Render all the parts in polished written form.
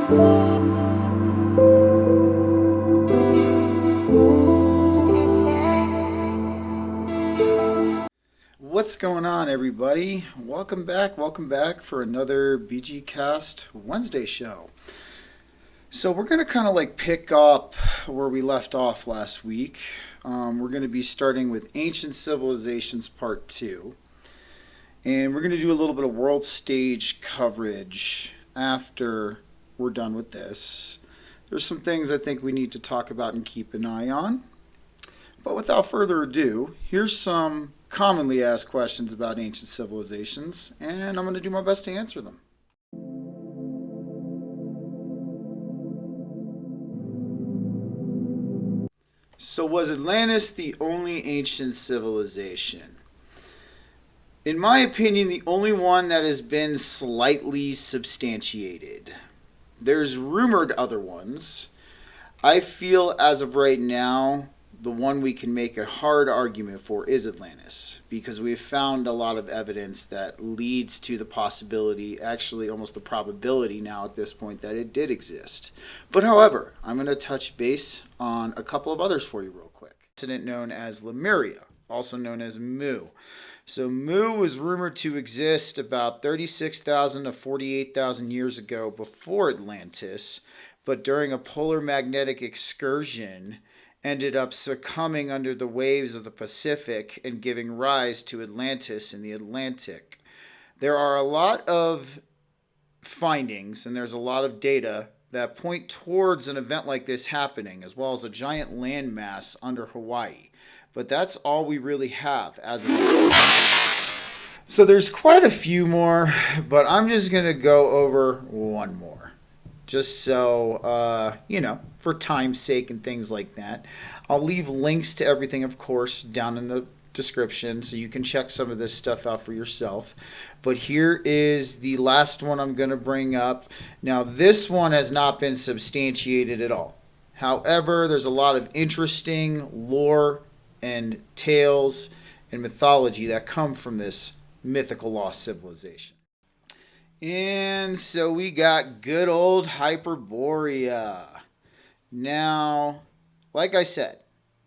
What's going on, everybody? Welcome back for another BG Cast Wednesday show. So we're going to kind of like pick up where we left off last week. We're going to be starting with Ancient Civilizations Part 2. And we're going to do a little bit of world stage coverage after we're done with this. There's some things I think we need to talk about and keep an eye on. But without further ado, here's some commonly asked questions about ancient civilizations, and I'm going to do my best to answer them. So, was Atlantis the only ancient civilization? In my opinion, the only one that has been slightly substantiated. There's rumored other ones. I feel as of right now, the one we can make a hard argument for is Atlantis, because we've found a lot of evidence that leads to the possibility, actually almost the probability now at this point, that it did exist. But however, I'm going to touch base on a couple of others for you real quick. Incident known as Lemuria, also known as Mu. So Mu was rumored to exist about 36,000 to 48,000 years ago before Atlantis, but during a polar magnetic excursion ended up succumbing under the waves of the Pacific and giving rise to Atlantis in the Atlantic. There are a lot of findings and there's a lot of data that point towards an event like this happening, as well as a giant landmass under Hawaii. But that's all we really have as of now. So there's quite a few more, but I'm just going to go over one more. Just so, for time's sake and things like that. I'll leave links to everything, of course, down in the description so you can check some of this stuff out for yourself. But here is the last one I'm going to bring up. Now, this one has not been substantiated at all. However, there's a lot of interesting lore and tales and mythology that come from this mythical lost civilization. And so we got good old Hyperborea. Now, like I said,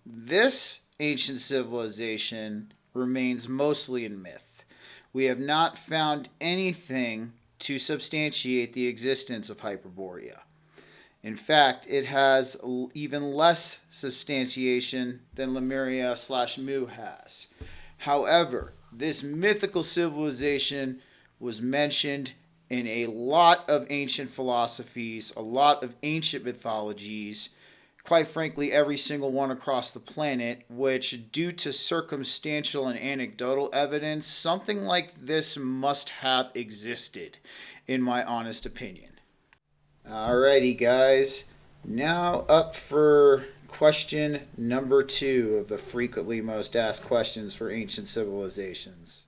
this ancient civilization remains mostly in myth. We have not found anything to substantiate the existence of Hyperborea. In fact, it has even less substantiation than Lemuria/Mu has. However, this mythical civilization was mentioned in a lot of ancient philosophies, a lot of ancient mythologies, quite frankly, every single one across the planet, which, due to circumstantial and anecdotal evidence, something like this must have existed, in my honest opinion. Alrighty, guys. Now up for question number 2 of the frequently most asked questions for ancient civilizations.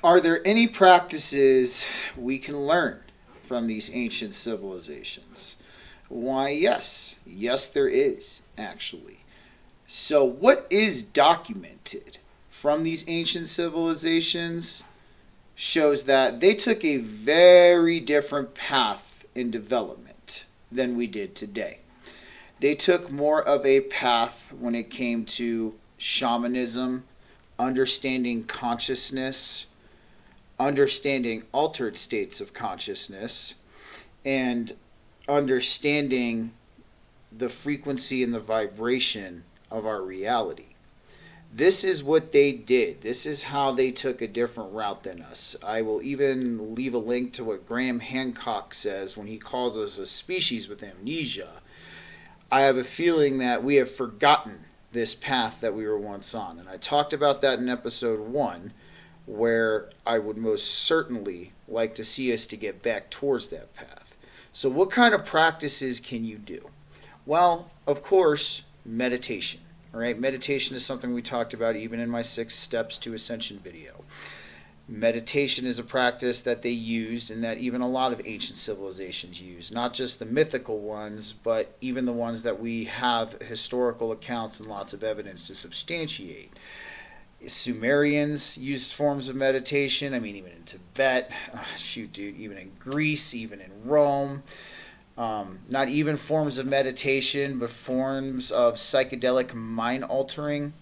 Are there any practices we can learn from these ancient civilizations? Why, yes. Yes, there is, actually. So, what is documented from these ancient civilizations shows that they took a very different path in development than we did today. They took more of a path when it came to shamanism, understanding consciousness, understanding altered states of consciousness, and understanding the frequency and the vibration of our reality. This is what they did. This is how they took a different route than us. I will even leave a link to what Graham Hancock says when he calls us a species with amnesia. I have a feeling that we have forgotten this path that we were once on. And I talked about that in episode 1, where I would most certainly like to see us to get back towards that path. So what kind of practices can you do? Well, of course, meditation. All right, meditation is something we talked about even in my 6 Steps to Ascension video. Meditation is a practice that they used and that even a lot of ancient civilizations use. Not just the mythical ones, but even the ones that we have historical accounts and lots of evidence to substantiate. Sumerians used forms of meditation. I mean, even in Tibet, shoot, dude, even in Greece, even in Rome. Not even forms of meditation, but forms of psychedelic mind altering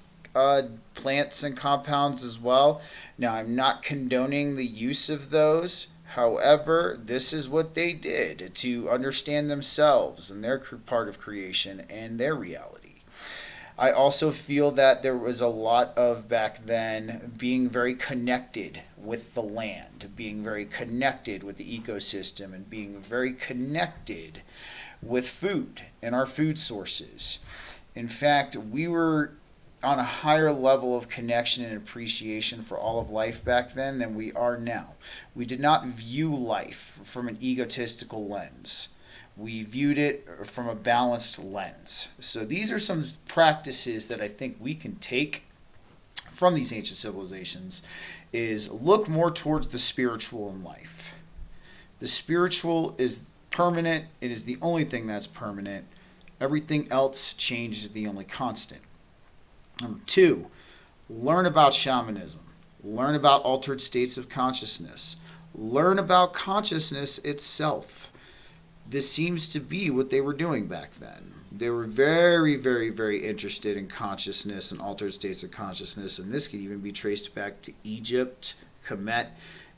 plants and compounds as well. Now, I'm not condoning the use of those. However, this is what they did to understand themselves and their part of creation and their reality. I also feel that there was a lot of back then being very connected with the land, being very connected with the ecosystem, and being very connected with food and our food sources. In fact, we were on a higher level of connection and appreciation for all of life back then than we are now. We did not view life from an egotistical lens. We viewed it from a balanced lens. So these are some practices that I think we can take from these ancient civilizations, is look more towards the spiritual in life. The spiritual is permanent. It is the only thing that's permanent. Everything else change is the only constant. Number 2, learn about shamanism. Learn about altered states of consciousness. Learn about consciousness itself. This seems to be what they were doing back then. They were very, very, very interested in consciousness and altered states of consciousness, and this could even be traced back to Egypt, Kemet,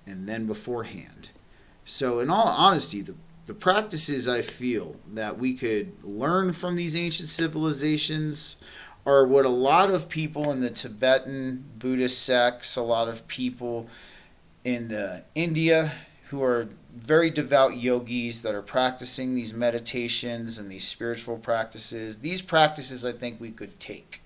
and then beforehand. So in all honesty, the practices I feel that we could learn from these ancient civilizations are what a lot of people in the Tibetan Buddhist sects, a lot of people in the India who are very devout yogis that are practicing these meditations and these spiritual practices. These practices I think we could take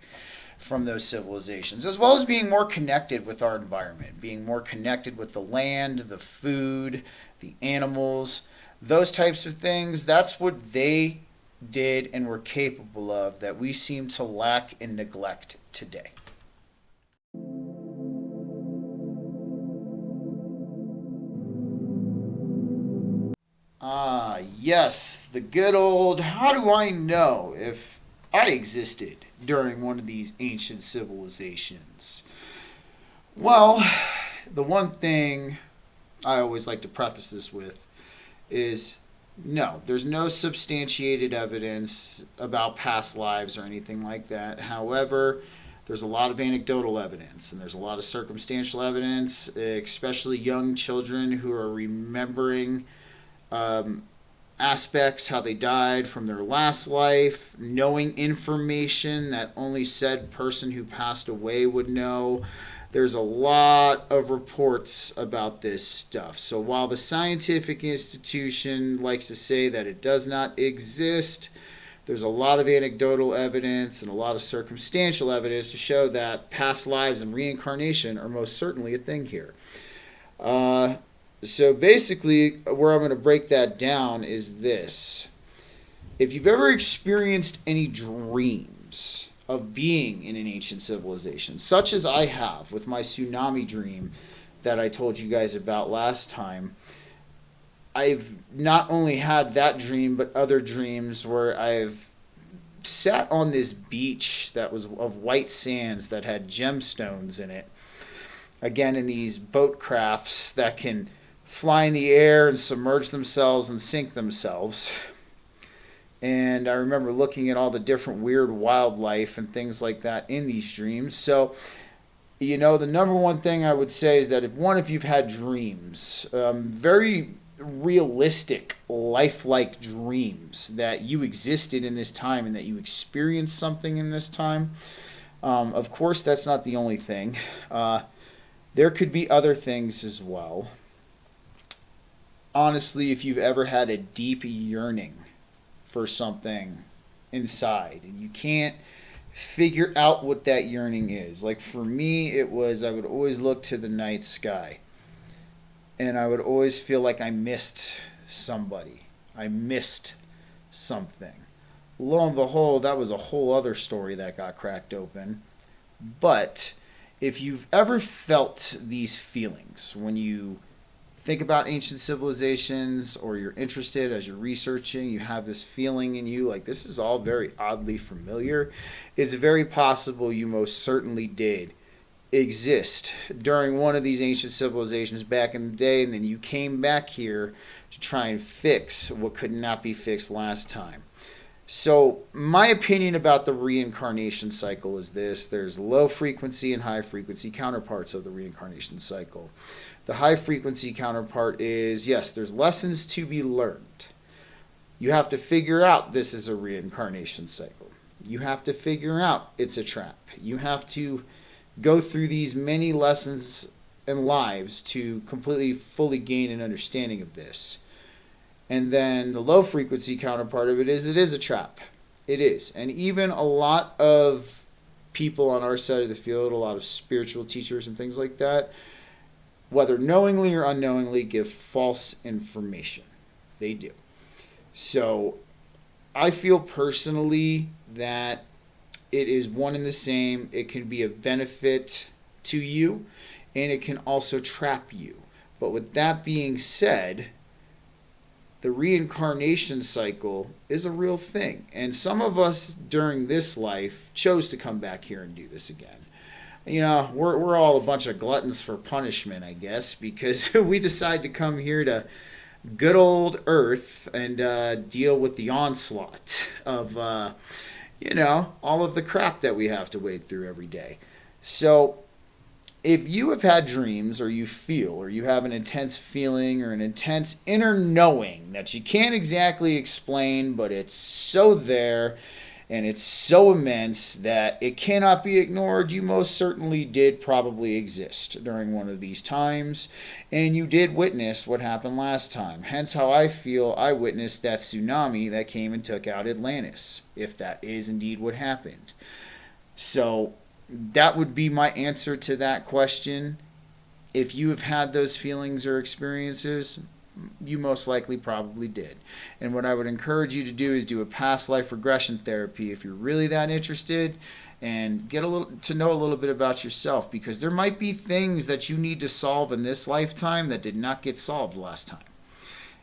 from those civilizations, as well as being more connected with our environment, being more connected with the land, the food, the animals, those types of things. That's what they did and were capable of that we seem to lack and neglect today. Yes, the good old, how do I know if I existed during one of these ancient civilizations? Well, the one thing I always like to preface this with is no, there's no substantiated evidence about past lives or anything like that. However, there's a lot of anecdotal evidence and there's a lot of circumstantial evidence, especially young children who are remembering aspects, how they died from their last life, knowing information that only said person who passed away would know. There's a lot of reports about this stuff. So while the scientific institution likes to say that it does not exist, there's a lot of anecdotal evidence and a lot of circumstantial evidence to show that past lives and reincarnation are most certainly a thing here. So basically, where I'm going to break that down is this. If you've ever experienced any dreams of being in an ancient civilization, such as I have with my tsunami dream that I told you guys about last time, I've not only had that dream, but other dreams where I've sat on this beach that was of white sands that had gemstones in it. Again, in these boat crafts that can fly in the air and submerge themselves and sink themselves. And I remember looking at all the different weird wildlife and things like that in these dreams. So, the number one thing I would say is that if you've had dreams, very realistic, lifelike dreams that you existed in this time and that you experienced something in this time, of course, that's not the only thing. There could be other things as well. Honestly, if you've ever had a deep yearning for something inside and you can't figure out what that yearning is. Like for me, it was I would always look to the night sky and I would always feel like I missed somebody. I missed something. Lo and behold, that was a whole other story that got cracked open. But if you've ever felt these feelings when you think about ancient civilizations or you're interested as you're researching, you have this feeling in you like this is all very oddly familiar, it's very possible you most certainly did exist during one of these ancient civilizations back in the day, and then you came back here to try and fix what could not be fixed last time. So, my opinion about the reincarnation cycle is this: there's low frequency and high frequency counterparts of the reincarnation cycle. The high frequency counterpart is, yes, there's lessons to be learned. You have to figure out this is a reincarnation cycle. You have to figure out it's a trap. You have to go through these many lessons and lives to completely, fully gain an understanding of this. And then the low frequency counterpart of it is a trap. It is. And even a lot of people on our side of the field, a lot of spiritual teachers and things like that, whether knowingly or unknowingly, give false information. They do. So I feel personally that it is one and the same. It can be of benefit to you, and it can also trap you. But with that being said, the reincarnation cycle is a real thing. And some of us during this life chose to come back here and do this again. You know, we're all a bunch of gluttons for punishment, I guess, because we decide to come here to good old Earth and deal with the onslaught of, all of the crap that we have to wade through every day. So if you have had dreams, or you feel, or you have an intense feeling or an intense inner knowing that you can't exactly explain, but it's so there and it's so immense that it cannot be ignored, you most certainly did probably exist during one of these times, and you did witness what happened last time. Hence how I feel I witnessed that tsunami that came and took out Atlantis, if that is indeed what happened. So that would be my answer to that question. If you have had those feelings or experiences, you most likely probably did. And what I would encourage you to do is do a past life regression therapy if you're really that interested, and get to know a little bit about yourself, because there might be things that you need to solve in this lifetime that did not get solved last time.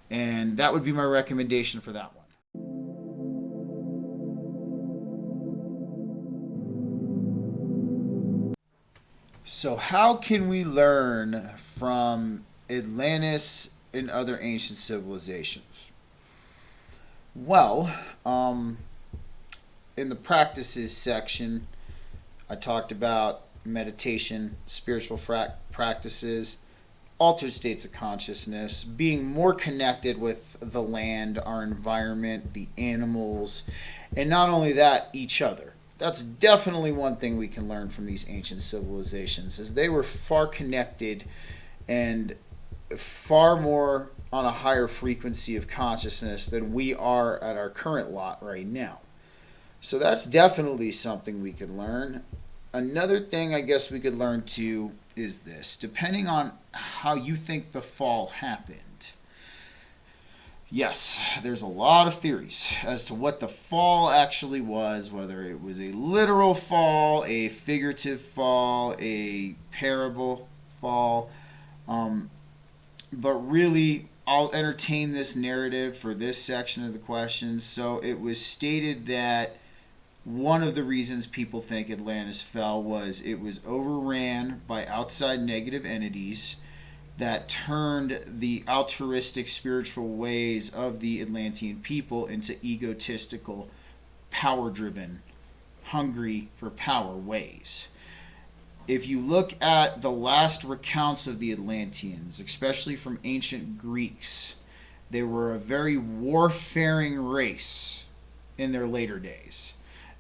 And that would be my recommendation for that one. So how can we learn from Atlantis and other ancient civilizations? Well, in the practices section, I talked about meditation, spiritual practices, altered states of consciousness, being more connected with the land, our environment, the animals, and not only that, each other. That's definitely one thing we can learn from these ancient civilizations, is they were far connected and far more on a higher frequency of consciousness than we are at our current lot right now. So that's definitely something we could learn. Another thing I guess we could learn too is this: depending on how you think the fall happened. Yes, there's a lot of theories as to what the fall actually was, whether it was a literal fall, a figurative fall, a parable fall. But really, I'll entertain this narrative for this section of the question. So it was stated that one of the reasons people think Atlantis fell was it was overran by outside negative entities that turned the altruistic spiritual ways of the Atlantean people into egotistical, power-driven, hungry for power ways. If you look at the last recounts of the Atlanteans, especially from ancient Greeks, they were a very warfaring race in their later days.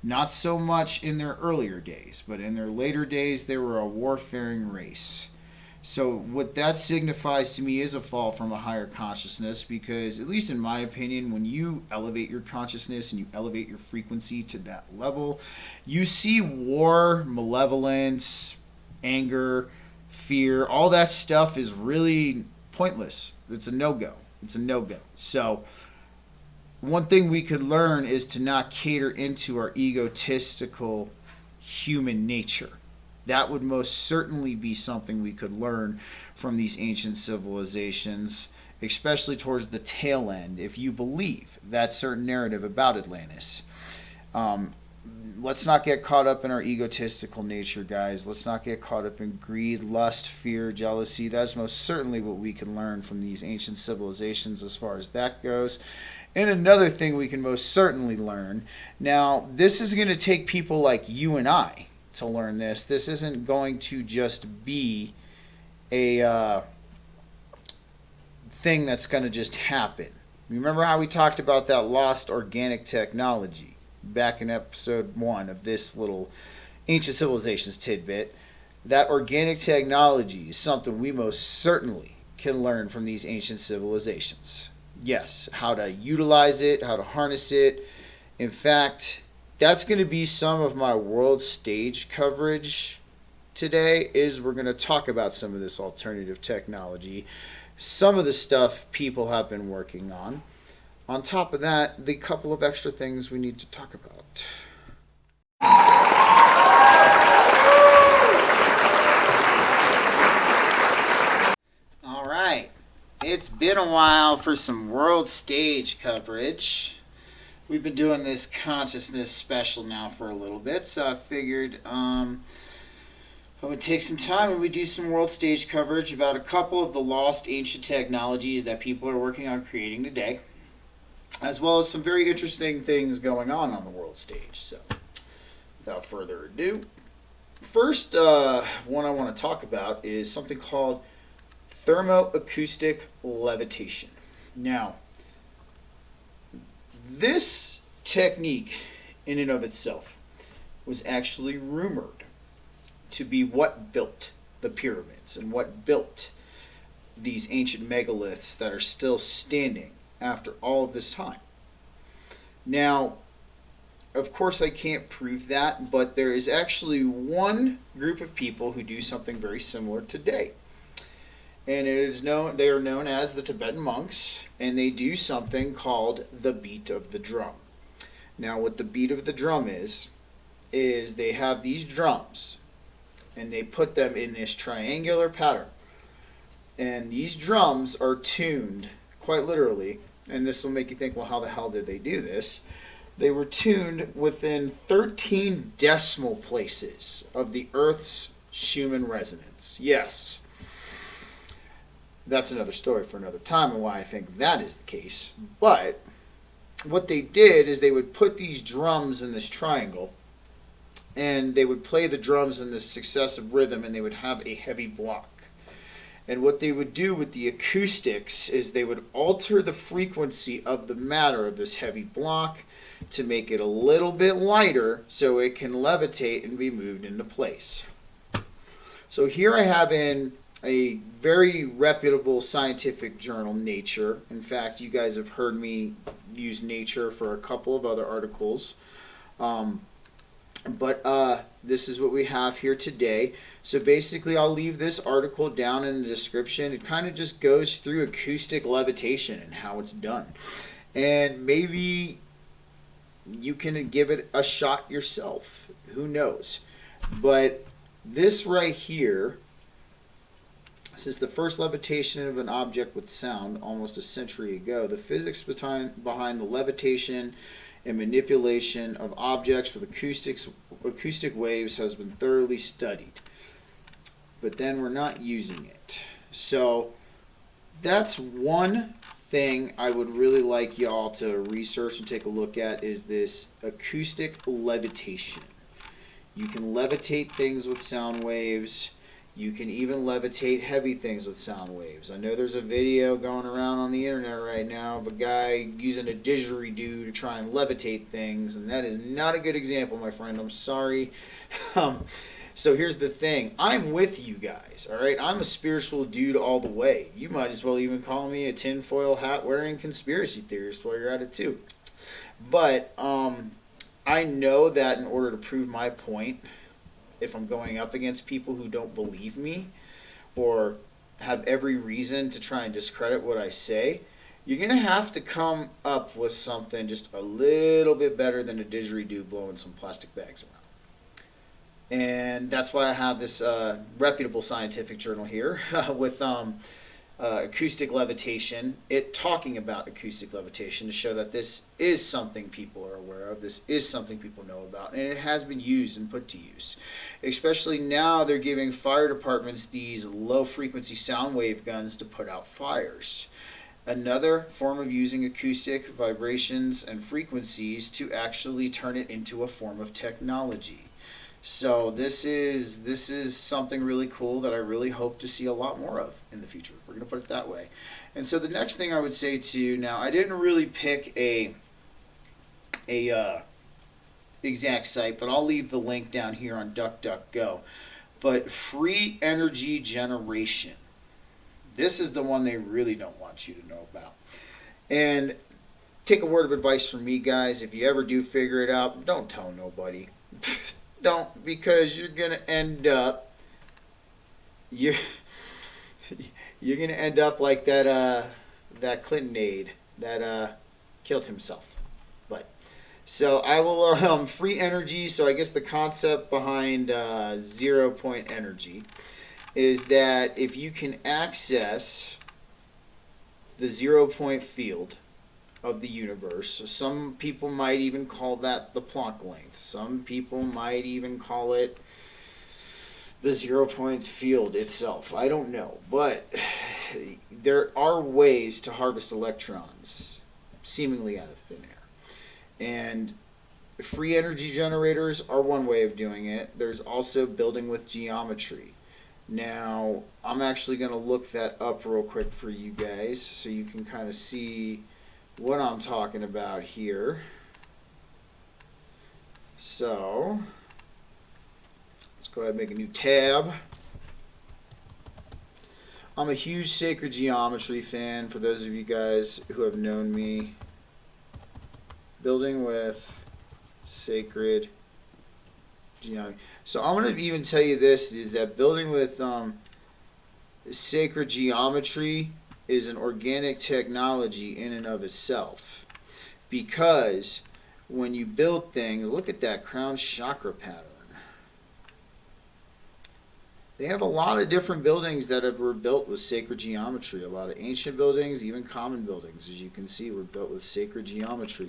Not so much in their earlier days, but in their later days they were a warfaring race. So what that signifies to me is a fall from a higher consciousness, because, at least in my opinion, when you elevate your consciousness and you elevate your frequency to that level, you see war, malevolence, anger, fear, all that stuff is really pointless. It's a no-go. It's a no-go. So one thing we could learn is to not cater into our egotistical human nature. That would most certainly be something we could learn from these ancient civilizations, especially towards the tail end, if you believe that certain narrative about Atlantis. let's not get caught up in our egotistical nature, guys. Let's not get caught up in greed, lust, fear, jealousy. That's most certainly what we can learn from these ancient civilizations as far as that goes. And another thing we can most certainly learn. Now, this is going to take people like you and I to learn this. This isn't going to just be a thing that's going to just happen. Remember how we talked about that lost organic technology back in episode 1 of this little ancient civilizations tidbit? That organic technology is something we most certainly can learn from these ancient civilizations. Yes, how to utilize it, how to harness it. In fact, that's going to be some of my world stage coverage today, is we're going to talk about some of this alternative technology, some of the stuff people have been working on. On top of that, the couple of extra things we need to talk about. All right. It's been a while for some world stage coverage. We've been doing this consciousness special now for a little bit, so I figured I would take some time and we do some world stage coverage about a couple of the lost ancient technologies that people are working on creating today, as well as some very interesting things going on the world stage. So, without further ado, first one I want to talk about is something called thermoacoustic levitation. Now, this technique in and of itself was actually rumored to be what built the pyramids and what built these ancient megaliths that are still standing after all of this time. Now, of course I can't prove that, but there is actually one group of people who do something very similar today. And they are known as the Tibetan monks, and they do something called the beat of the drum. Now, what the beat of the drum is they have these drums, and they put them in this triangular pattern. And these drums are tuned, quite literally, and this will make you think, well, how the hell did they do this? They were tuned within 13 decimal places of the Earth's Schumann resonance. Yes. That's another story for another time and why I think that is the case. But what they did is they would put these drums in this triangle, and they would play the drums in this successive rhythm, and they would have a heavy block. And what they would do with the acoustics is they would alter the frequency of the matter of this heavy block to make it a little bit lighter so it can levitate and be moved into place. So here I have in a very reputable scientific journal, Nature. In fact, you guys have heard me use Nature for a couple of other articles. But this is what we have here today. So basically, I'll leave this article down in the description. It kind of just goes through acoustic levitation and how it's done. And maybe you can give it a shot yourself. Who knows? But this right here, since the first levitation of an object with sound almost a century ago, the physics behind the levitation and manipulation of objects with acoustic waves has been thoroughly studied. But then we're not using it. So that's one thing I would really like y'all to research and take a look at, is this acoustic levitation. You can levitate things with sound waves. You can even levitate heavy things with sound waves. I know there's a video going around on the internet right now of a guy using a didgeridoo to try and levitate things, and that is not a good example, my friend. I'm sorry. So here's the thing. I'm with you guys, all right? I'm a spiritual dude all the way. You might as well even call me a tinfoil hat-wearing conspiracy theorist while you're at it, too. But I know that in order to prove my point, if I'm going up against people who don't believe me or have every reason to try and discredit what I say, you're going to have to come up with something just a little bit better than a didgeridoo blowing some plastic bags around. And that's why I have this reputable scientific journal here with acoustic levitation, it talking about acoustic levitation to show that this is something people are aware of, this is something people know about, and it has been used and put to use. Especially now they're giving fire departments these low frequency sound wave guns to put out fires. Another form of using acoustic vibrations and frequencies to actually turn it into a form of technology. So this is something really cool that I really hope to see a lot more of in the future. We're going to put it that way. And so the next thing I would say too, now I didn't really pick a exact site, but I'll leave the link down here on DuckDuckGo. But free energy generation. This is the one they really don't want you to know about. And take a word of advice from me, guys. If you ever do figure it out, don't tell nobody. Don't, because you're gonna end up you're gonna end up like that Clinton aide that killed himself. But so I will free energy. So I guess the concept behind 0 point energy is that if you can access the 0 point field of the universe. So some people might even call that the Planck length. Some people might even call it the 0 point field itself. I don't know. But there are ways to harvest electrons seemingly out of thin air. And free energy generators are one way of doing it. There's also building with geometry. Now, I'm actually going to look that up real quick for you guys so you can kind of see what I'm talking about here. So let's go ahead and make a new tab. I'm a huge sacred geometry fan. For those of you guys who have known me, building with sacred geometry. So I'm going to even tell you this, is that building with sacred geometry is an organic technology in and of itself, because when you build things, look at that crown chakra pattern. They have a lot of different buildings that were built with sacred geometry. A lot of ancient buildings, even common buildings, as you can see, were built with sacred geometry.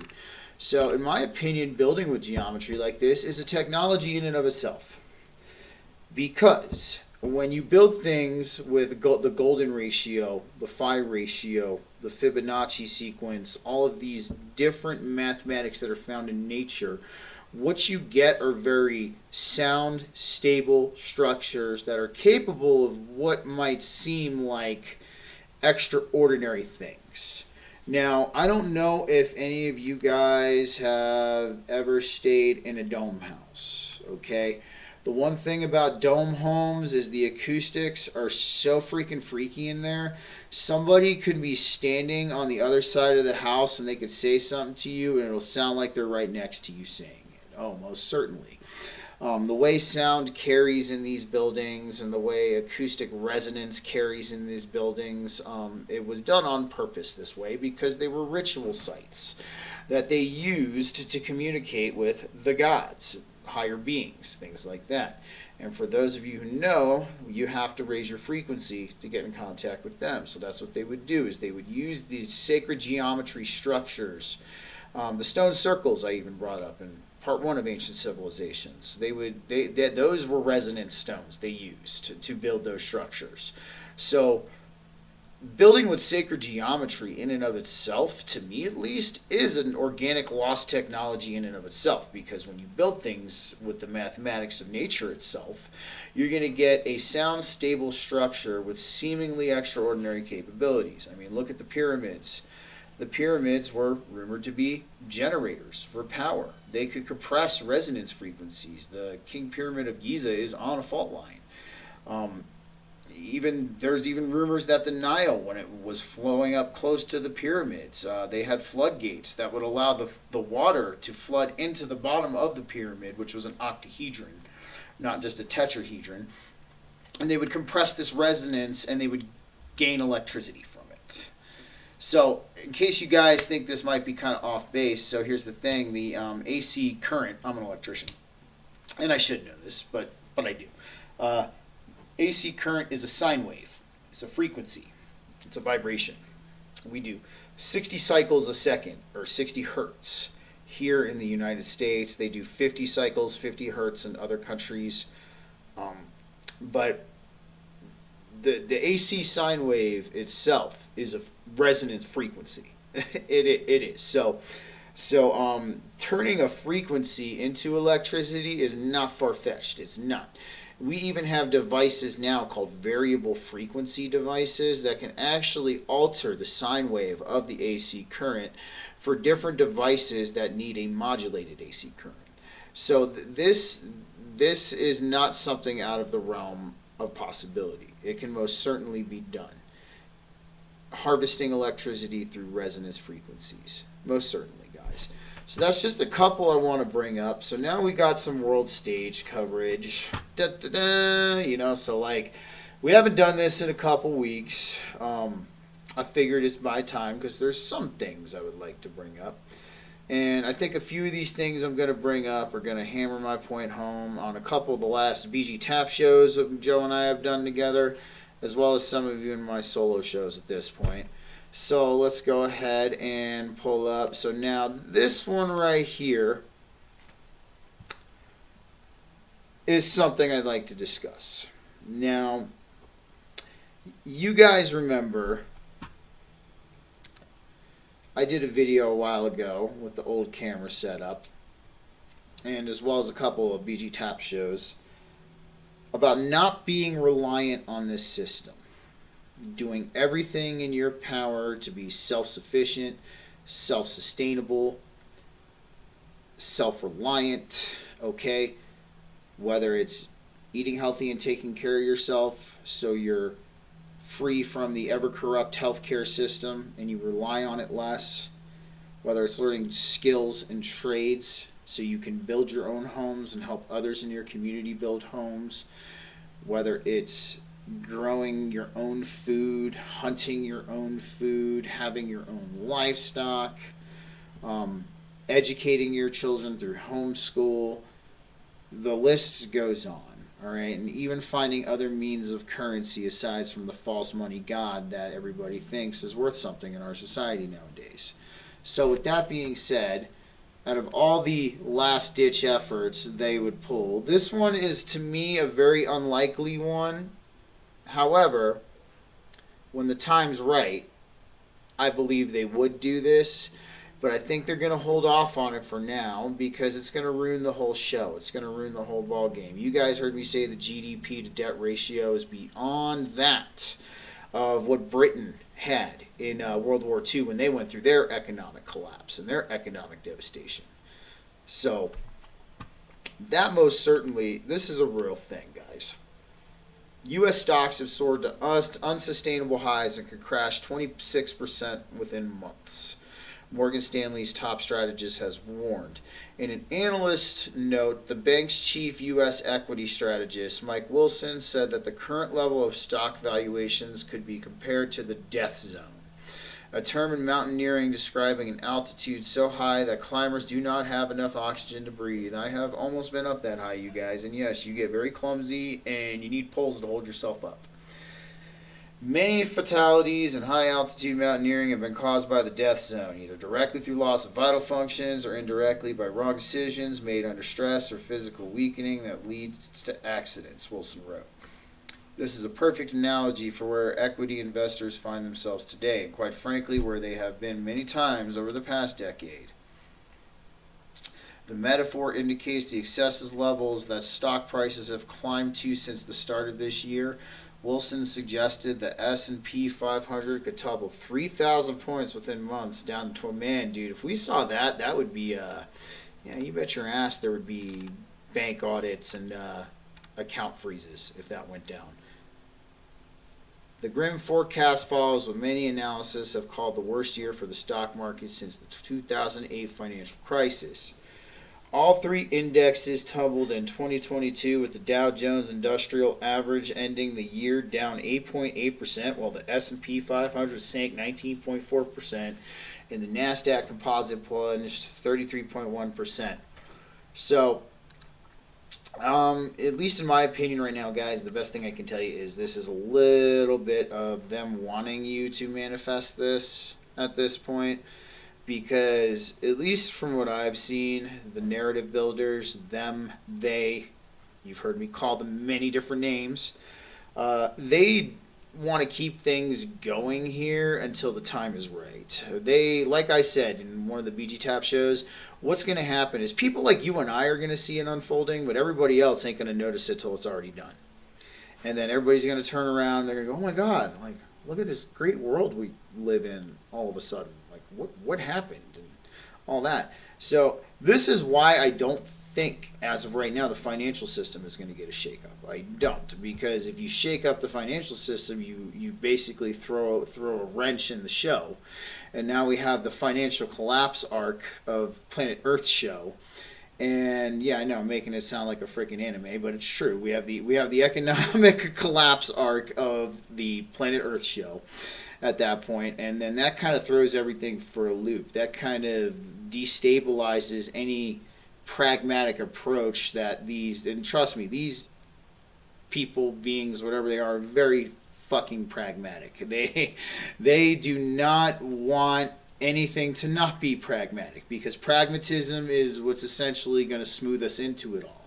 So in my opinion, building with geometry like this is a technology in and of itself, because when you build things with the golden ratio, the phi ratio, the Fibonacci sequence, all of these different mathematics that are found in nature, what you get are very sound, stable structures that are capable of what might seem like extraordinary things. Now, I don't know if any of you guys have ever stayed in a dome house, okay? The one thing about dome homes is the acoustics are so freaking freaky in there. Somebody could be standing on the other side of the house and they could say something to you and it'll sound like they're right next to you saying it. Oh, most certainly. The way sound carries in these buildings and the way acoustic resonance carries in these buildings, it was done on purpose this way because they were ritual sites that they used to communicate with the gods, higher beings, things like that. And for those of you who know, you have to raise your frequency to get in contact with them. So that's what they would do, is they would use these sacred geometry structures. The stone circles I even brought up in part 1 of Ancient Civilizations. Those were resonance stones they used to build those structures. So building with sacred geometry in and of itself, to me at least, is an organic lost technology in and of itself, because when you build things with the mathematics of nature itself, you're going to get a sound stable structure with seemingly extraordinary capabilities. I mean, look at the pyramids. The pyramids were rumored to be generators for power. They could compress resonance frequencies. The King Pyramid of Giza is on a fault line. There's even rumors that the Nile, when it was flowing up close to the pyramids, they had floodgates that would allow the water to flood into the bottom of the pyramid, which was an octahedron, not just a tetrahedron. And they would compress this resonance and they would gain electricity from it. So in case you guys think this might be kind of off base, so here's the thing. The AC current, I'm an electrician, and I should know this, but I do. AC current is a sine wave. It's a frequency. It's a vibration. We do 60 cycles a second, or 60 hertz. Here in the United States, they do 50 cycles, 50 hertz in other countries. But the AC sine wave itself is a resonance frequency. It is. So turning a frequency into electricity is not far-fetched. It's not. We even have devices now called variable frequency devices that can actually alter the sine wave of the AC current for different devices that need a modulated AC current. So this is not something out of the realm of possibility. It can most certainly be done. Harvesting electricity through resonance frequencies. Most certainly, guys. So that's just a couple I want to bring up. So now we got some world stage coverage. So like, we haven't done this in a couple weeks. I figured it's my time because there's some things I would like to bring up. And I think a few of these things I'm going to bring up are going to hammer my point home on a couple of the last BG Tap shows that Joe and I have done together, as well as some of you in my solo shows at this point. So let's go ahead and pull up. So now this one right here is something I'd like to discuss. Now, you guys remember I did a video a while ago with the old camera setup, and as well as a couple of BG Tap shows, about not being reliant on this system. Doing everything in your power to be self-sufficient, self-sustainable, self-reliant, okay? Whether it's eating healthy and taking care of yourself so you're free from the ever-corrupt healthcare system and you rely on it less, whether it's learning skills and trades so you can build your own homes and help others in your community build homes, whether it's growing your own food, hunting your own food, having your own livestock, educating your children through homeschool. The list goes on, all right? And even finding other means of currency aside from the false money god that everybody thinks is worth something in our society nowadays. So with that being said, out of all the last-ditch efforts they would pull, this one is, to me, a very unlikely one. However, when the time's right, I believe they would do this, but I think they're going to hold off on it for now because it's going to ruin the whole show. It's going to ruin the whole ball game. You guys heard me say the GDP to debt ratio is beyond that of what Britain had in World War II when they went through their economic collapse and their economic devastation. So, that most certainly, this is a real thing, guys. U.S. stocks have soared to unsustainable highs and could crash 26% within months. Morgan Stanley's top strategist has warned. In an analyst note, the bank's chief U.S. equity strategist, Mike Wilson, said that the current level of stock valuations could be compared to the death zone, a term in mountaineering describing an altitude so high that climbers do not have enough oxygen to breathe. I have almost been up that high, you guys, and yes, you get very clumsy and you need poles to hold yourself up. Many fatalities in high-altitude mountaineering have been caused by the death zone, either directly through loss of vital functions or indirectly by wrong decisions made under stress or physical weakening that leads to accidents, Wilson wrote. This is a perfect analogy for where equity investors find themselves today, and quite frankly, where they have been many times over the past decade. The metaphor indicates the excessive levels that stock prices have climbed to since the start of this year. Wilson suggested the S&P 500 could topple 3,000 points within months down to a man, dude. If we saw that, that would be, yeah, you bet your ass there would be bank audits and account freezes if that went down. The grim forecast follows what many analysts have called the worst year for the stock market since the 2008 financial crisis. All three indexes tumbled in 2022, with the Dow Jones Industrial Average ending the year down 8.8%, while the S&P 500 sank 19.4%, and the NASDAQ Composite plunged 33.1%. So, At least in my opinion right now, guys, the best thing I can tell you is this is a little bit of them wanting you to manifest this at this point. Because, at least from what I've seen, the narrative builders, them, they, you've heard me call them many different names, they want to keep things going here until the time is right. They, like I said in one of the BG Tap shows, what's going to happen is people like you and I are going to see it unfolding, but everybody else ain't going to notice it till it's already done. And then everybody's going to turn around and they're going to go, oh my God, like, look at this great world we live in all of a sudden. Like, what happened and all that. So this is why I don't think, as of right now, the financial system is going to get a shakeup. I don't, because if you shake up the financial system, you basically throw a wrench in the show, and now we have the financial collapse arc of Planet Earth show. And yeah, I know I'm making it sound like a freaking anime, but it's true. We have the economic collapse arc of the Planet Earth show at that point, and then that kind of throws everything for a loop. That kind of destabilizes any pragmatic approach that these, and trust me, these people, beings, whatever they are very fucking pragmatic. They do not want anything to not be pragmatic, because pragmatism is what's essentially going to smooth us into it all.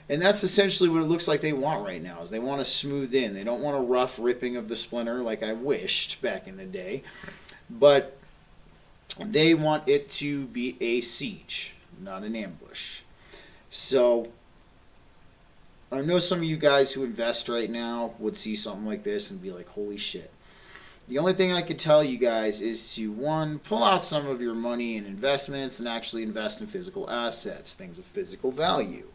And that's essentially what it looks like they want right now, is they want to smooth in. They don't want a rough ripping of the splinter like I wished back in the day. But they want it to be a siege, not an ambush. So I know some of you guys who invest right now would see something like this and be like, holy shit. The only thing I could tell you guys is to, one, pull out some of your money in investments and actually invest in physical assets, things of physical value.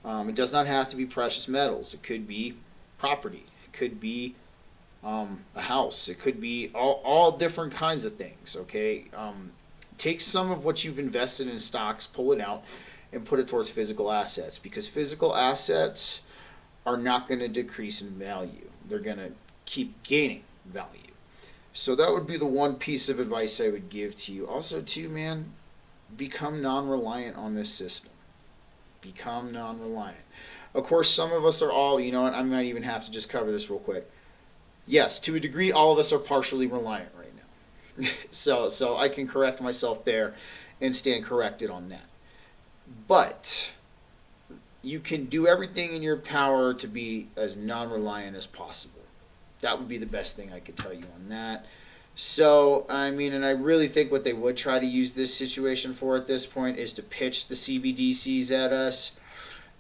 It does not have to be precious metals. It could be property. It could be a house. It could be all different kinds of things, okay? Take some of what you've invested in stocks, pull it out, and put it towards physical assets, because physical assets are not going to decrease in value. They're going to keep gaining value. So that would be the one piece of advice I would give to you. Also, too, man, become non-reliant on this system. Become non-reliant. Of course, some of us are all, you know what, I might even have to just cover this real quick. Yes, to a degree, all of us are partially reliant right now. So I can correct myself there and stand corrected on that. But you can do everything in your power to be as non-reliant as possible. That would be the best thing I could tell you on that. So, I mean, and I really think what they would try to use this situation for at this point is to pitch the CBDCs at us.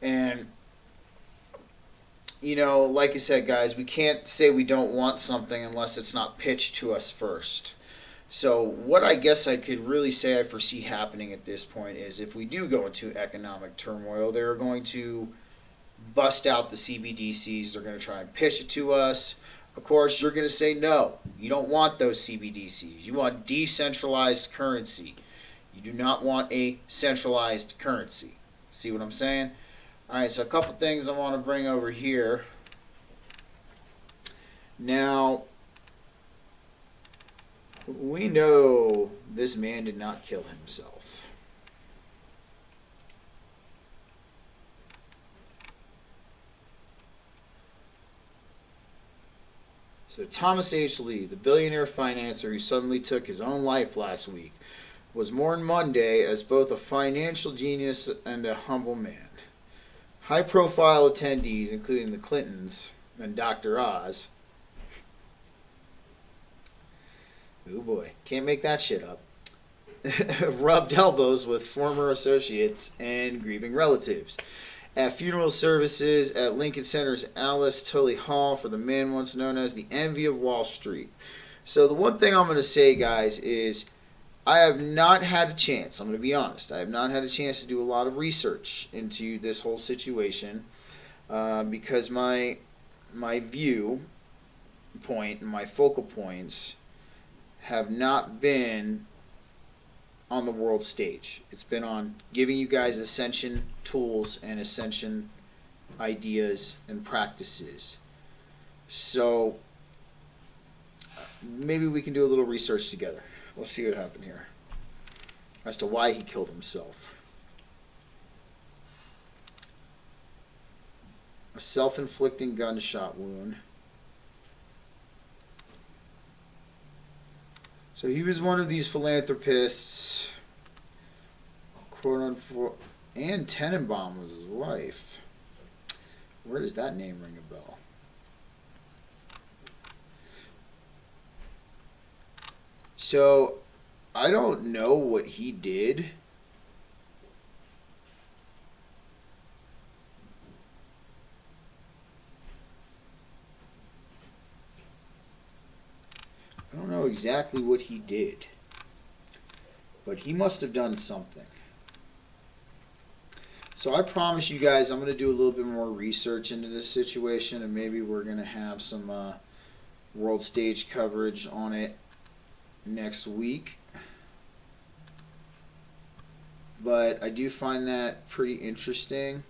And, you know, like I said, guys, we can't say we don't want something unless it's not pitched to us first. So what I guess I could really say I foresee happening at this point is, if we do go into economic turmoil, they're going to bust out the CBDCs. They're going to try and pitch it to us. Of course, you're going to say no. You don't want those CBDCs. You want decentralized currency. You do not want a centralized currency. See what I'm saying? All right, so a couple things I want to bring over here. Now, we know this man did not kill himself. So Thomas H. Lee, the billionaire financier who suddenly took his own life last week, was mourned Monday as both a financial genius and a humble man. High-profile attendees, including the Clintons and Dr. Oz, oh boy, can't make that shit up, rubbed elbows with former associates and grieving relatives at funeral services at Lincoln Center's Alice Tully Hall for the man once known as the envy of Wall Street. So the one thing I'm going to say, guys, is I have not had a chance, I'm going to be honest, I have not had a chance to do a lot of research into this whole situation because my view point and my focal points have not been on the world stage. It's been on giving you guys Ascension tools and Ascension ideas and practices. So maybe we can do a little research together. Let's see what happened here as to why he killed himself. A self-inflicting gunshot wound. So he was one of these philanthropists, quote unquote, and Tenenbaum was his wife. Where does that name ring a bell? So I don't know what he did. I don't know exactly what he did, but he must have done something. So I promise you guys I'm going to do a little bit more research into this situation, and maybe we're going to have some world stage coverage on it next week. But I do find that pretty interesting.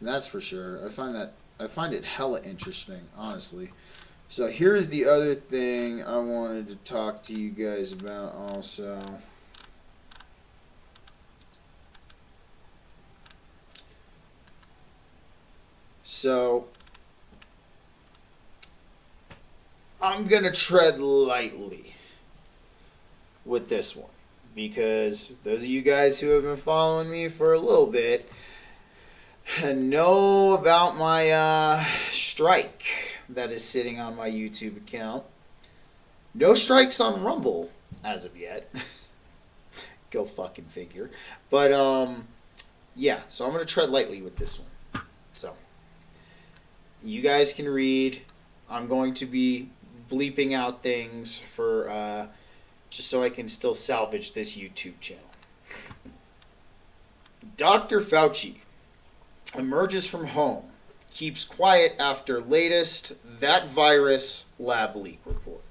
That's for sure. I find it hella interesting, honestly. So here's the other thing I wanted to talk to you guys about also. So I'm going to tread lightly with this one, because those of you guys who have been following me for a little bit know about my strike that is sitting on my YouTube account. No strikes on Rumble as of yet. Go fucking figure. But yeah, so I'm going to tread lightly with this one. So you guys can read. I'm going to be bleeping out things for just so I can still salvage this YouTube channel. Dr. Fauci emerges from home, keeps quiet after latest that virus lab leak report.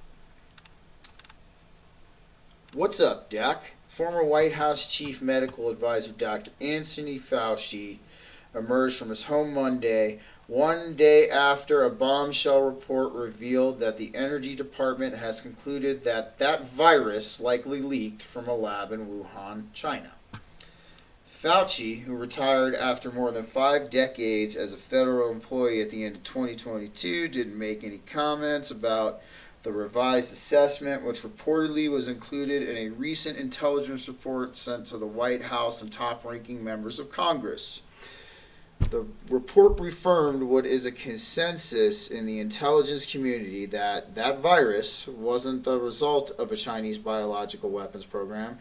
What's up, Doc? Former White House Chief Medical Advisor Dr. Anthony Fauci emerged from his home Monday, one day after a bombshell report revealed that the Energy Department has concluded that that virus likely leaked from a lab in Wuhan, China. Fauci, who retired after more than 5 decades as a federal employee at the end of 2022, didn't make any comments about the revised assessment, which reportedly was included in a recent intelligence report sent to the White House and top-ranking members of Congress. The report reaffirmed what is a consensus in the intelligence community that that virus wasn't the result of a Chinese biological weapons program,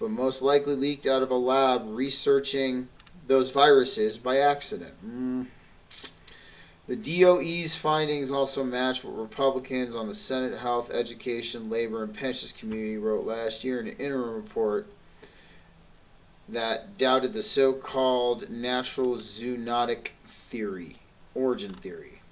but most likely leaked out of a lab researching those viruses by accident. The DOE's findings also match what Republicans on the Senate Health, Education, Labor, and Pensions Committee wrote last year in an interim report that doubted the so-called natural zoonotic theory, origin theory.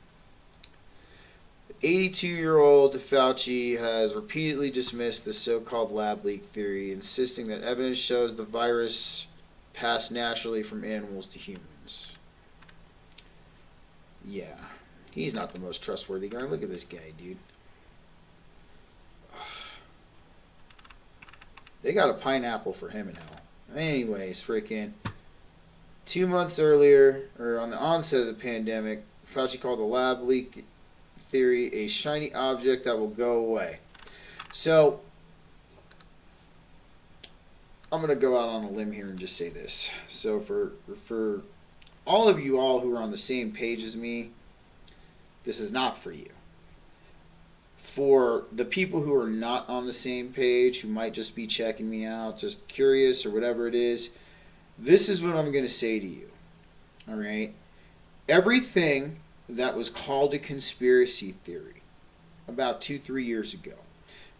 The 82-year-old Fauci has repeatedly dismissed the so-called lab leak theory, insisting that evidence shows the virus passed naturally from animals to humans. Yeah, he's not the most trustworthy guy. Look at this guy, dude. They got a pineapple for him in hell. Anyways, freaking 2 months earlier, or on the onset of the pandemic, Fauci called the lab leak theory a shiny object that will go away. So, I'm going to go out on a limb here and just say this. So, for all of you all who are on the same page as me, this is not for you. For the people who are not on the same page, who might just be checking me out, just curious or whatever it is, this is what I'm going to say to you. All right? Everything that was called a conspiracy theory about 2-3 years ago,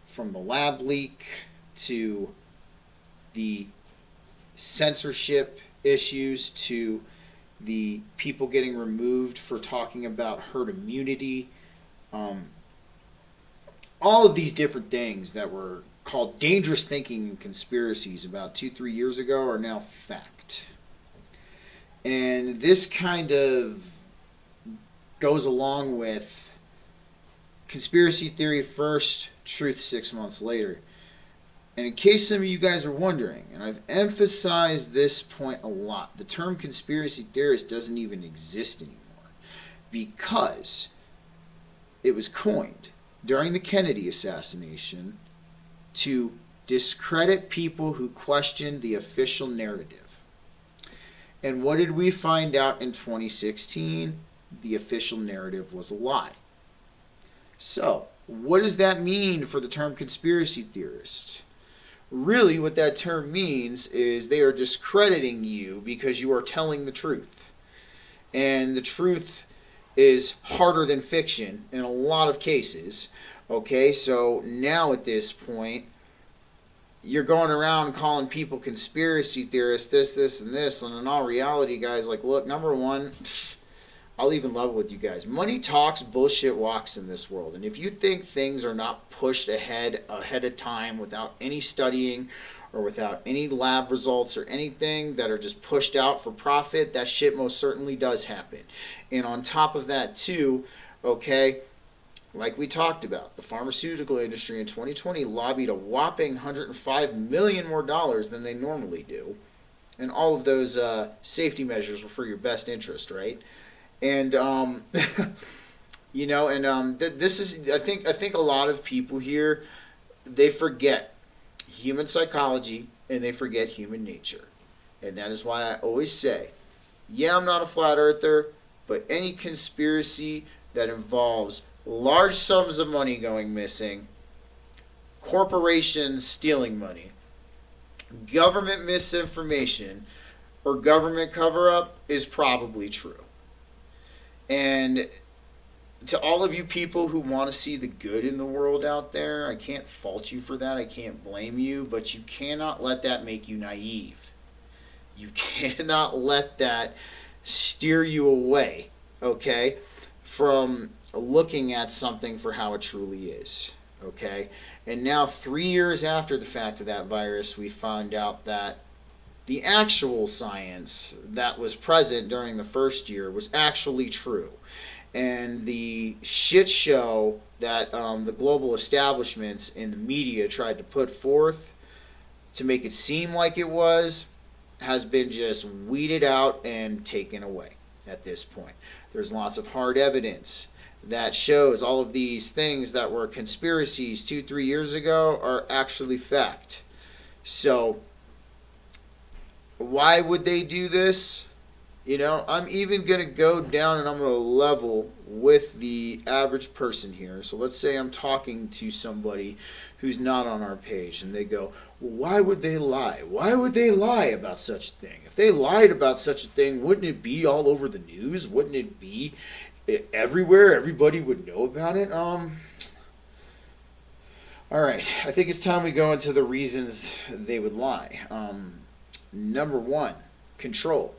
from the lab leak to the censorship issues to the people getting removed for talking about herd immunity, all of these different things that were called dangerous thinking and conspiracies about 2-3 years ago are now fact. And this kind of goes along with conspiracy theory first, truth 6 months later. And in case some of you guys are wondering, and I've emphasized this point a lot, the term conspiracy theorist doesn't even exist anymore because it was coined during the Kennedy assassination to discredit people who questioned the official narrative. And what did we find out in 2016? The official narrative was a lie. So, what does that mean for the term conspiracy theorist? Really, what that term means is they are discrediting you because you are telling the truth. And the truth is harder than fiction in a lot of cases. Okay, so now at this point, you're going around calling people conspiracy theorists, this, and this. And in all reality, guys, like, look, number one, I'll even level with you guys. Money talks, bullshit walks in this world. And if you think things are not pushed ahead of time without any studying or without any lab results or anything that are just pushed out for profit, that shit most certainly does happen. And on top of that too, okay, like we talked about, the pharmaceutical industry in 2020 lobbied a whopping $105 million more than they normally do. And all of those safety measures were for your best interest, right? And you know, and this is, I think a lot of people here, they forget human psychology and they forget human nature. And that is why I always say, yeah, I'm not a flat earther, but any conspiracy that involves large sums of money going missing, corporations stealing money, government misinformation, or government cover-up is probably true. And to all of you people who want to see the good in the world out there, I can't fault you for that. I can't blame you, but you cannot let that make you naive. You cannot let that steer you away, okay, from looking at something for how it truly is, okay? And now 3 years after the fact of that virus, we found out that the actual science that was present during the first year was actually true. And the shit show that the global establishments and the media tried to put forth to make it seem like it was has been just weeded out and taken away at this point. There's lots of hard evidence that shows all of these things that were conspiracies 2-3 years ago are actually fact. So why would they do this? You know, I'm even going to go down and I'm going to level with the average person here. So let's say I'm talking to somebody who's not on our page and they go, well, why would they lie? Why would they lie about such a thing? If they lied about such a thing, wouldn't it be all over the news? Wouldn't it be everywhere? Everybody would know about it? All right, I think it's time we go into the reasons they would lie. Number one, control.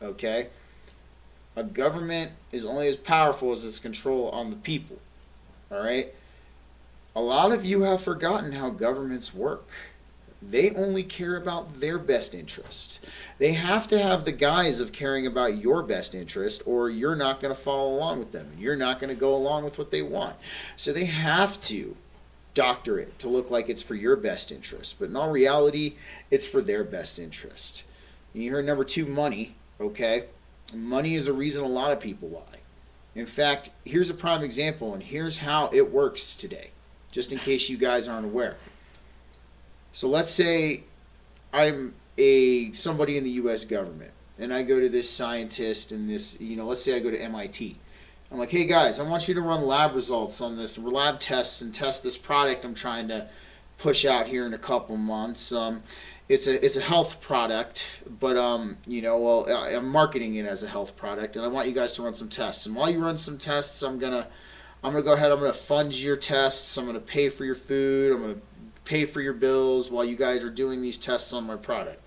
Okay? A government is only as powerful as its control on the people. Alright? A lot of you have forgotten how governments work. They only care about their best interest. They have to have the guise of caring about your best interest, or you're not going to follow along with them. You're not going to go along with what they want. So they have to doctor it to look like it's for your best interest, but in all reality, it's for their best interest. And you heard number two, money, okay? Money is a reason a lot of people lie. In fact, here's a prime example, and here's how it works today, just in case you guys aren't aware. So let's say I'm somebody in the U.S. government, and I go to this scientist and this, let's say I go to MIT. I'm like, hey guys, I want you to run lab results on this, lab tests, and test this product I'm trying to push out here in a couple months. It's a health product, but I'm marketing it as a health product, and I want you guys to run some tests. And while you run some tests, I'm gonna go ahead. I'm gonna fund your tests. I'm gonna pay for your food. I'm gonna pay for your bills while you guys are doing these tests on my product.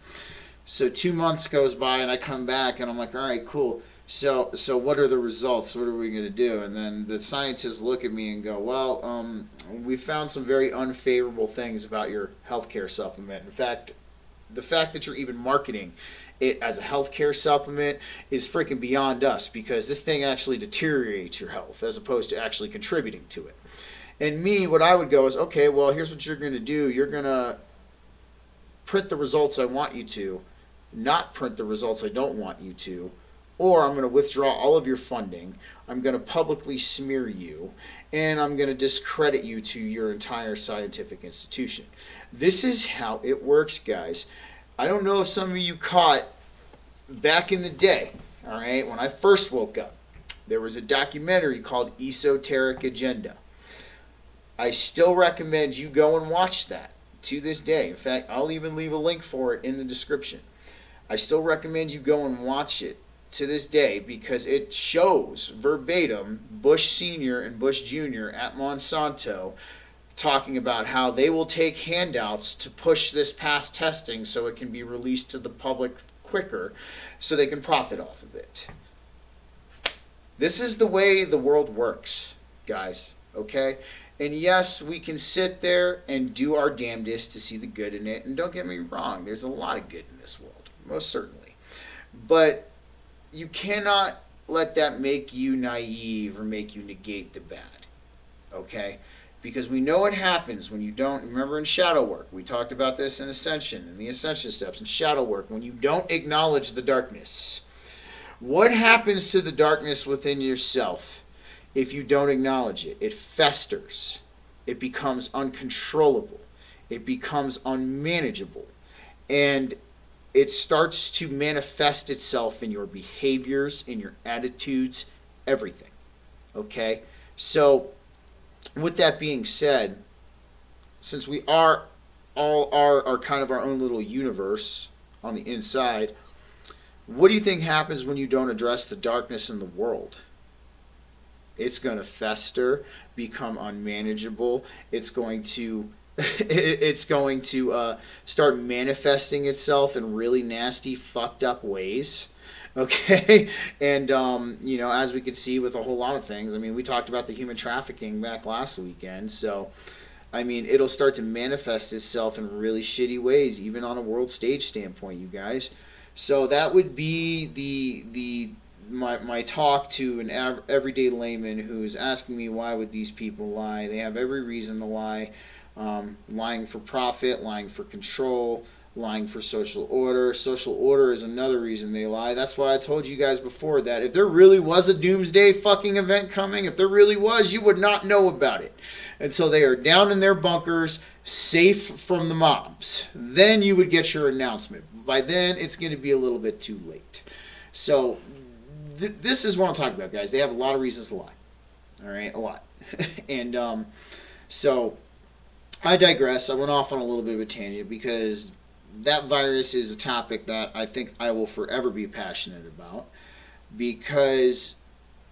So 2 months goes by, and I come back, and I'm like, all right, cool. So what are the results? What are we going to do? And then the scientists look at me and go, well, we found some very unfavorable things about your healthcare supplement. In fact, the fact that you're even marketing it as a healthcare supplement is freaking beyond us, because this thing actually deteriorates your health as opposed to actually contributing to it. And me, what I would go is, okay, well, here's what you're going to do. You're going to print the results I want you to, not print the results I don't want you to, or I'm going to withdraw all of your funding, I'm going to publicly smear you, and I'm going to discredit you to your entire scientific institution. This is how it works, guys. I don't know if some of you caught back in the day, all right, when I first woke up, there was a documentary called Esoteric Agenda. I still recommend you go and watch that to this day. In fact, I'll even leave a link for it in the description. I still recommend you go and watch it to this day because it shows verbatim Bush Sr. and Bush Jr. at Monsanto talking about how they will take handouts to push this past testing so it can be released to the public quicker so they can profit off of it. This is the way the world works, guys, okay? And yes, we can sit there and do our damnedest to see the good in it. And don't get me wrong, there's a lot of good in this world, most certainly. But you cannot let that make you naive or make you negate the bad, okay? Because we know what happens when you don't, remember in shadow work, we talked about this in Ascension, in the Ascension steps, in shadow work, when you don't acknowledge the darkness. What happens to the darkness within yourself if you don't acknowledge it? It festers. It becomes uncontrollable. It becomes unmanageable. And it starts to manifest itself in your behaviors, in your attitudes, everything. Okay? So, with that being said, since we are all are kind of our own little universe on the inside, what do you think happens when you don't address the darkness in the world? It's going to fester, become unmanageable. It's going to start manifesting itself in really nasty, fucked up ways. Okay, and as we could see with a whole lot of things, I mean, we talked about the human trafficking back last weekend. So, I mean, it'll start to manifest itself in really shitty ways, even on a world stage standpoint, you guys. So that would be my talk to an everyday layman who's asking me, why would these people lie? They have every reason to lie. Lying for profit, lying for control, lying for social order. Social order is another reason they lie. That's why I told you guys before that if there really was a doomsday fucking event coming, if there really was, you would not know about it until they are down in their bunkers, safe from the mobs. Then you would get your announcement. By then, it's going to be a little bit too late. So, this is what I'm talking about, guys. They have a lot of reasons to lie. All right? A lot. And, so, I digress. I went off on a little bit of a tangent because that virus is a topic that I think I will forever be passionate about because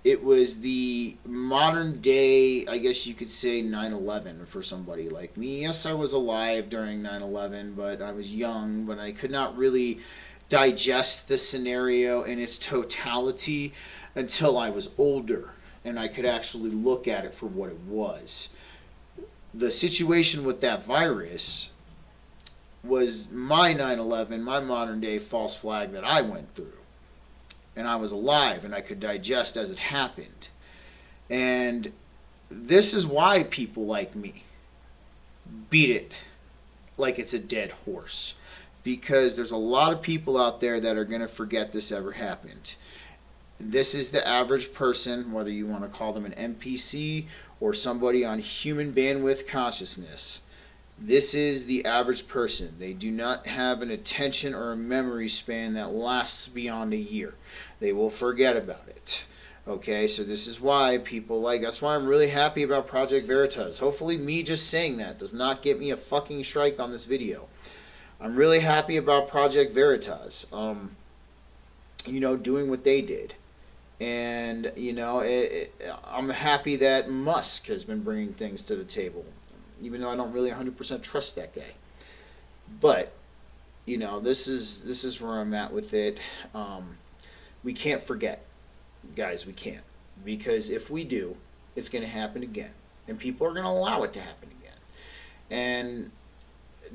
it was the modern day, I guess you could say, 9/11 for somebody like me. Yes, I was alive during 9/11, but I was young, but I could not really digest the scenario in its totality until I was older and I could actually look at it for what it was. The situation with that virus was my 9/11, my modern day false flag that I went through. And I was alive and I could digest as it happened. And this is why people like me beat it like it's a dead horse. Because there's a lot of people out there that are going to forget this ever happened. This is the average person, whether you want to call them an NPC or somebody on human bandwidth consciousness. This is the average person. They do not have an attention or a memory span that lasts beyond a year. They will forget about it. Okay, so this is why people that's why I'm really happy about Project Veritas. Hopefully me just saying that does not get me a fucking strike on this video. I'm really happy about Project Veritas. Doing what they did. And, I'm happy that Musk has been bringing things to the table. Even though I don't really 100% trust that guy. But, this is where I'm at with it. We can't forget. Guys, we can't. Because if we do, it's going to happen again. And people are going to allow it to happen again. And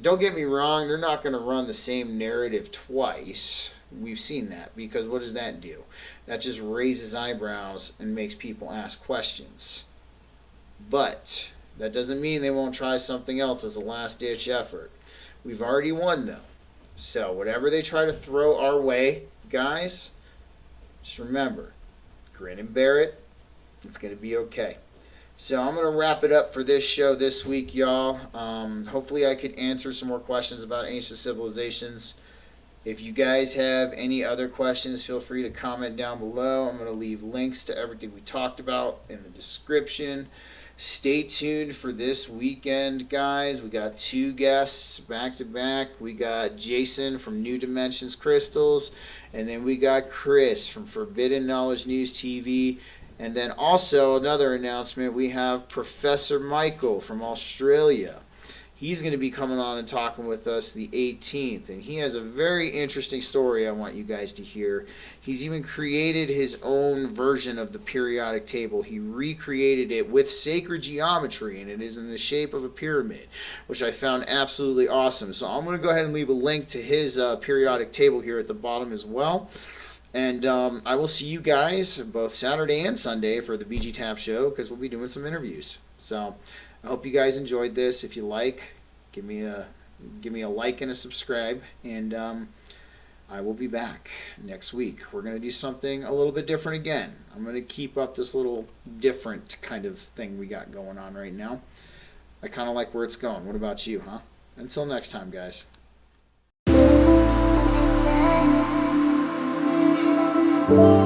don't get me wrong, they're not going to run the same narrative twice. We've seen that. Because what does that do? That just raises eyebrows and makes people ask questions. But that doesn't mean they won't try something else as a last-ditch effort. We've already won, though. So whatever they try to throw our way, guys, just remember, grin and bear it. It's going to be okay. So I'm going to wrap it up for this show this week, y'all. Hopefully I could answer some more questions about ancient civilizations. If you guys have any other questions, feel free to comment down below. I'm going to leave links to everything we talked about in the description. Stay tuned for this weekend, guys. We got 2 guests back to back. We got Jason from New Dimensions Crystals, and then we got Chris from Forbidden Knowledge News TV. And then also another announcement, we have Professor Michael from Australia. He's going to be coming on and talking with us the 18th, and he has a very interesting story I want you guys to hear. He's even created his own version of the periodic table. He recreated it with sacred geometry, and it is in the shape of a pyramid, which I found absolutely awesome. So I'm going to go ahead and leave a link to his periodic table here at the bottom as well. And I will see you guys both Saturday and Sunday for the BG Tap Show, because we'll be doing some interviews. So I hope you guys enjoyed this. If you like, give me a like and a subscribe, and I will be back next week. We're going to do something a little bit different again. I'm going to keep up this little different kind of thing we got going on right now. I kind of like where it's going. What about you, huh? Until next time, guys. Thank you.